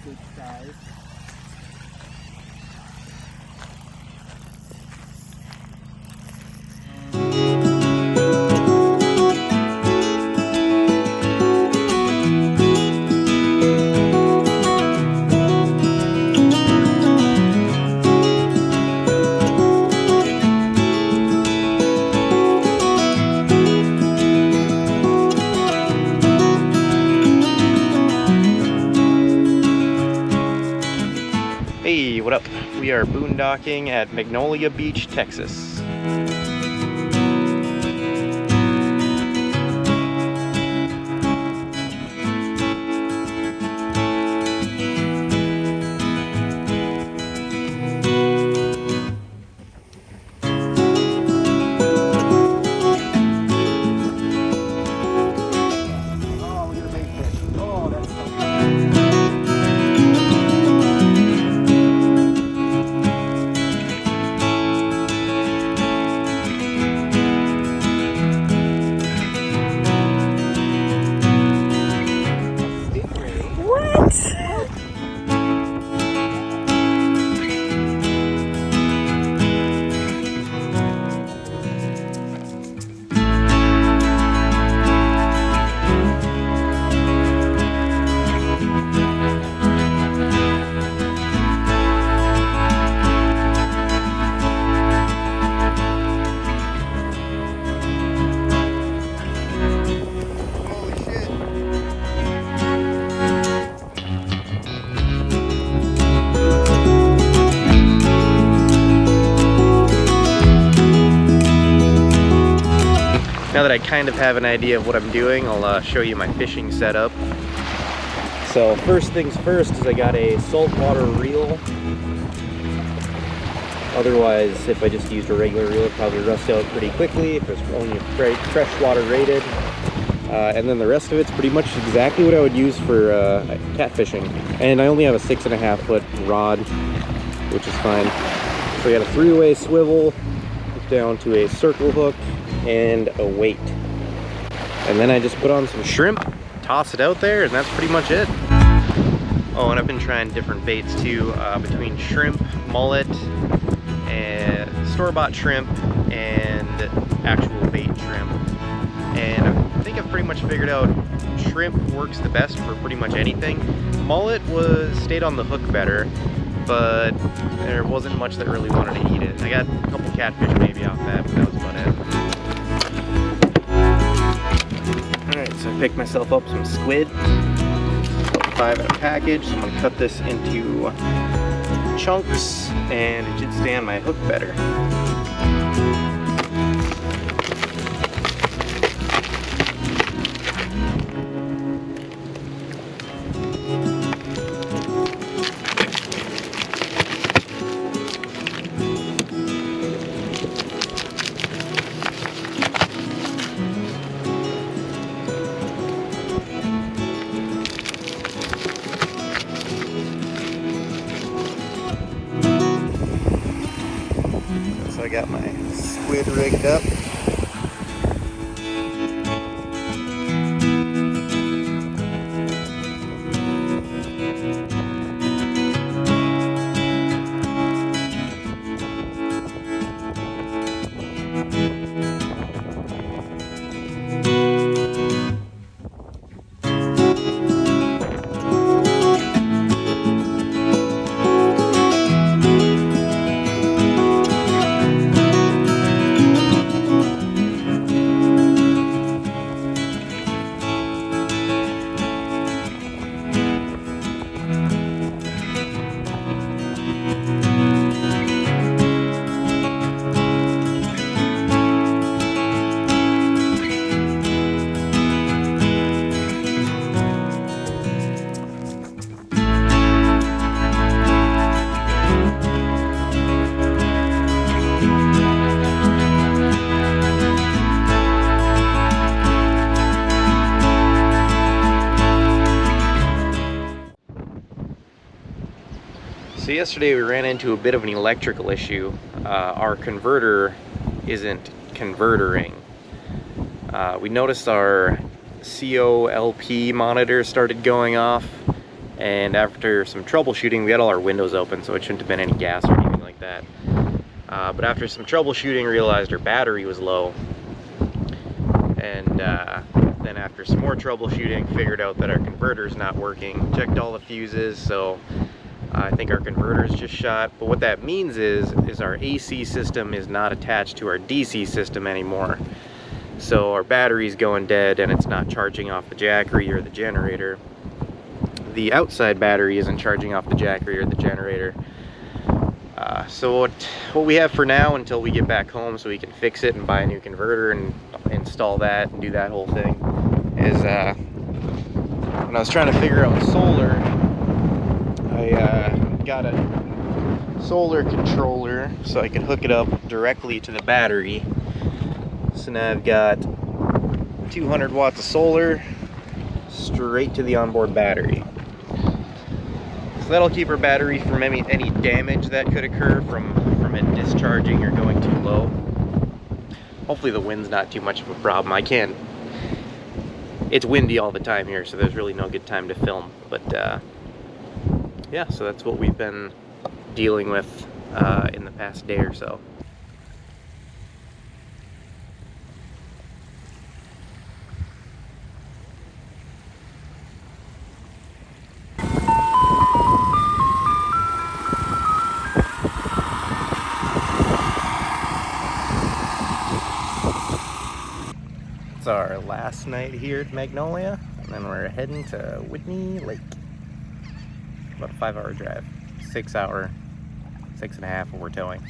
good size. Hey, what up? We are boondocking at Magnolia Beach, Texas. Now that I kind of have an idea of what I'm doing, I'll show you my fishing setup. So first things first is I got a saltwater reel. Otherwise, if I just used a regular reel, it'd probably rust out pretty quickly if it's only freshwater rated. And then the rest of it's pretty much exactly what I would use for catfishing. And I only have a 6.5 foot rod, which is fine. So I got a 3-way swivel down to a circle hook and a weight, and then I just put on some shrimp, toss it out there, and that's pretty much it. Oh, and I've been trying different baits too, between shrimp, mullet, and store-bought shrimp, and actual bait shrimp. And I think I've pretty much figured out shrimp works the best for pretty much anything. Mullet stayed on the hook better, but there wasn't much that really wanted to eat it. I got a couple catfish maybe off that, but that was about it. Alright, so I picked myself up some squid, about 5 in a package. So I'm going to cut this into chunks, and it should stay on my hook better. So I got my squid rigged up. So yesterday we ran into a bit of an electrical issue. Our converter isn't convertering. We noticed our COLP monitor started going off, And after some troubleshooting, we had all our windows open, so it shouldn't have been any gas or anything like that. But after some troubleshooting, realized our battery was low. And then after some more troubleshooting, figured out that our converter's not working. Checked all the fuses, so I think our converter's just shot. But what that means is our AC system is not attached to our DC system anymore. So our battery's going dead and it's not charging off the Jackery or the generator. The outside battery isn't charging off the Jackery or the generator. So what we have for now until we get back home so we can fix it and buy a new converter and install that and do that whole thing is when I was trying to figure out solar, I got a solar controller so I could hook it up directly to the battery. So now I've got 200 watts of solar straight to the onboard battery. So that'll keep our battery from any damage that could occur from it discharging or going too low. Hopefully the wind's not too much of a problem. It's windy all the time here, so there's really no good time to film. But yeah, so that's what we've been dealing with in the past day or so. It's our last night here at Magnolia, and then we're heading to Whitney Lake. About a 5-hour drive, 6-hour, 6.5 when we're towing.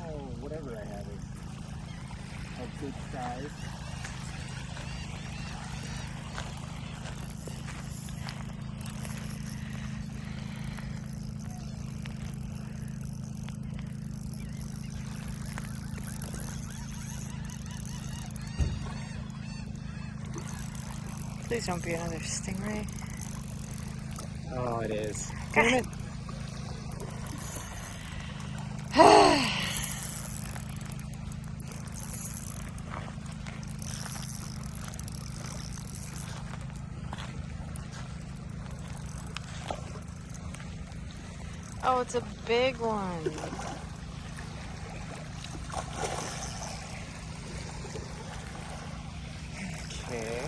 Oh, whatever I have is a good size. Please don't be another stingray. Oh, it is. Damn it. Oh, it's a big one. Okay.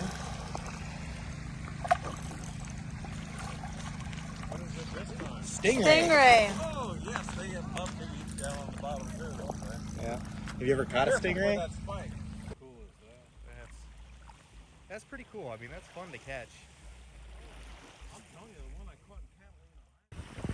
Stingray. Oh, yes, they have puppies down on the bottom here, don't they? Yeah. Have you ever caught a stingray? That spike. Cool is that? That's pretty cool. I mean, that's fun to catch. I'm telling you, the one I caught in Catalina.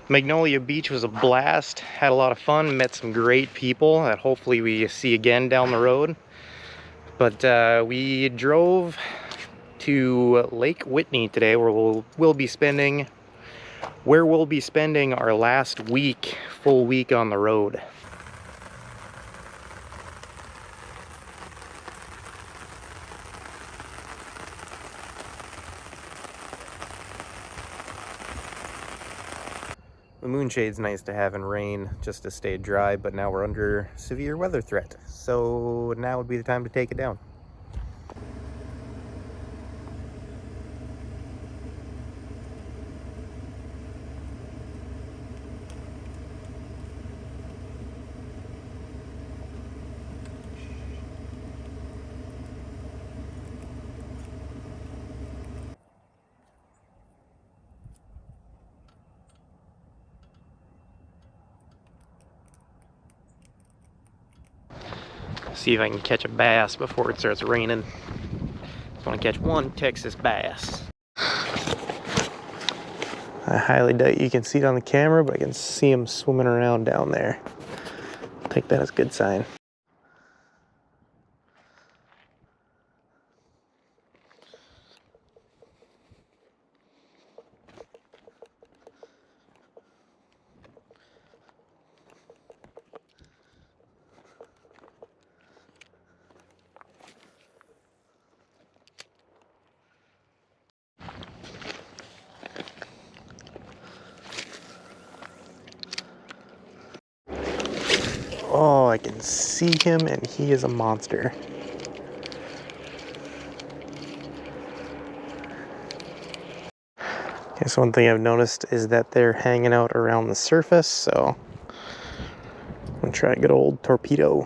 Magnolia Beach was a blast, had a lot of fun, met some great people that hopefully we see again down the road. But we drove to Lake Whitney today where we'll be spending our last full week on the road. The moonshade's nice to have in rain just to stay dry, but now we're under severe weather threat. So now would be the time to take it down. See if I can catch a bass before it starts raining. Just want to catch one Texas bass. I highly doubt you can see it on the camera, but I can see him swimming around down there. Take that as a good sign. Oh, I can see him and he is a monster. Okay, so one thing I've noticed is that they're hanging out around the surface, so I'm gonna try a good old torpedo.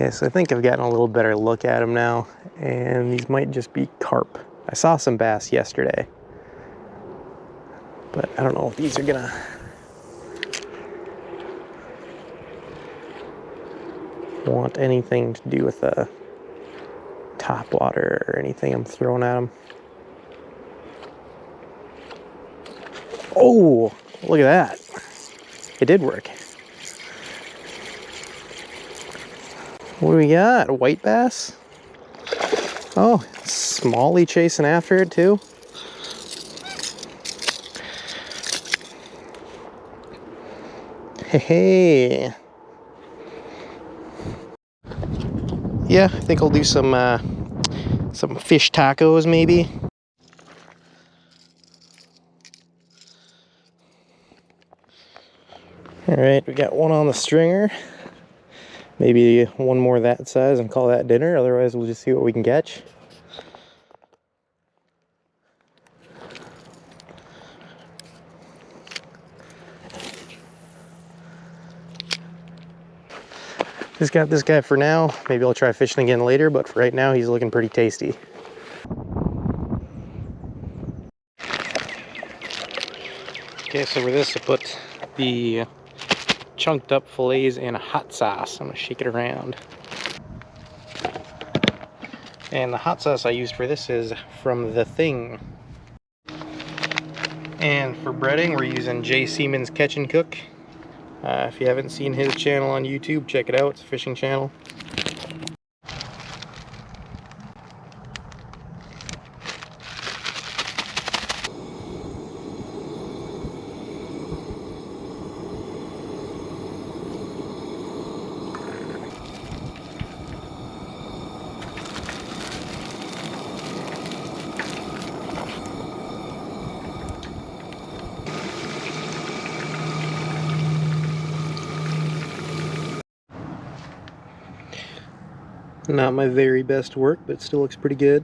Okay, so I think I've gotten a little better look at them now, and these might just be carp. I saw some bass yesterday, but I don't know if these are gonna want anything to do with the top water or anything I'm throwing at them. Oh, look at that. It did work. What do we got? A white bass? Oh, smallie chasing after it too. Hey. Yeah, I think I'll do some fish tacos maybe. All right, we got one on the stringer. Maybe one more that size and call that dinner. Otherwise, we'll just see what we can catch. Just got this guy for now. Maybe I'll try fishing again later, but for right now, he's looking pretty tasty. Okay, so for this, I put the chunked up fillets in a hot sauce. I'm gonna shake it around. And the hot sauce I used for this is from The Thing. And for breading, we're using Jay Seaman's Catch and Cook. If you haven't seen his channel on YouTube, check it out. It's a fishing channel. Not my very best work, but it still looks pretty good.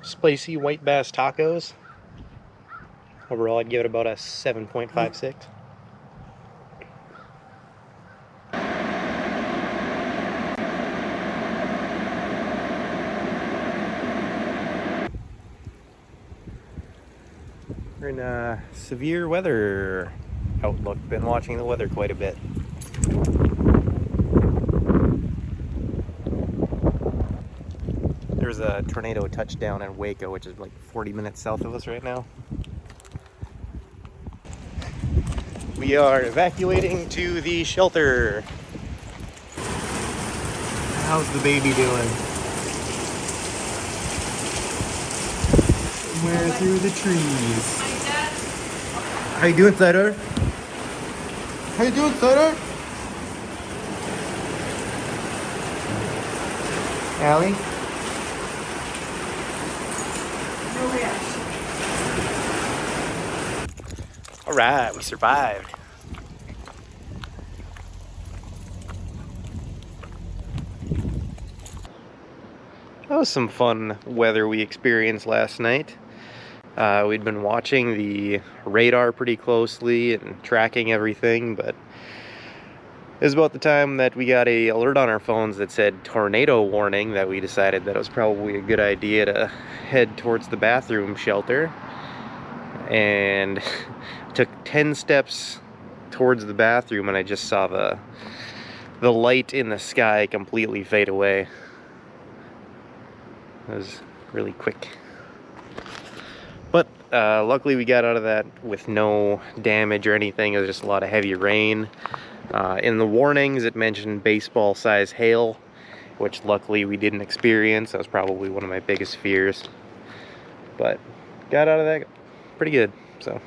Spicy white bass tacos. Overall, I'd give it about a 7.56. We're in severe weather outlook. Been watching the weather quite a bit. There's a tornado touchdown in Waco, which is like 40 minutes south of us right now. We are evacuating to the shelter. How's the baby doing? Somewhere through the trees. How you doing, Cider? How you doing, Cider? Allie? All right, we survived. That was some fun weather we experienced last night. We'd been watching the radar pretty closely and tracking everything, but it was about the time that we got an alert on our phones that said tornado warning that we decided that it was probably a good idea to head towards the bathroom shelter. And took 10 steps towards the bathroom and I just saw the light in the sky completely fade away. It was really quick. But luckily we got out of that with no damage or anything. It was just a lot of heavy rain. In the warnings it mentioned baseball size hail, which luckily we didn't experience. That was probably one of my biggest fears. But got out of that pretty good, so.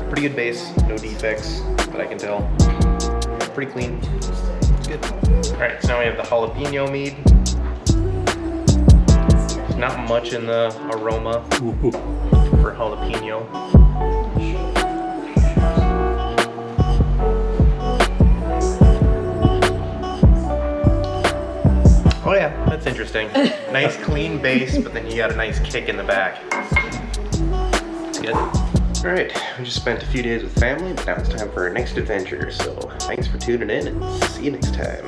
Pretty good base, no defects that I can tell. Pretty clean. Good. Alright, so now we have the jalapeno mead. Not much in the aroma for jalapeno. Oh yeah, that's interesting. Nice clean base, but then you got a nice kick in the back. It's good. Alright, we just spent a few days with family, but now it's time for our next adventure, so thanks for tuning in and see you next time.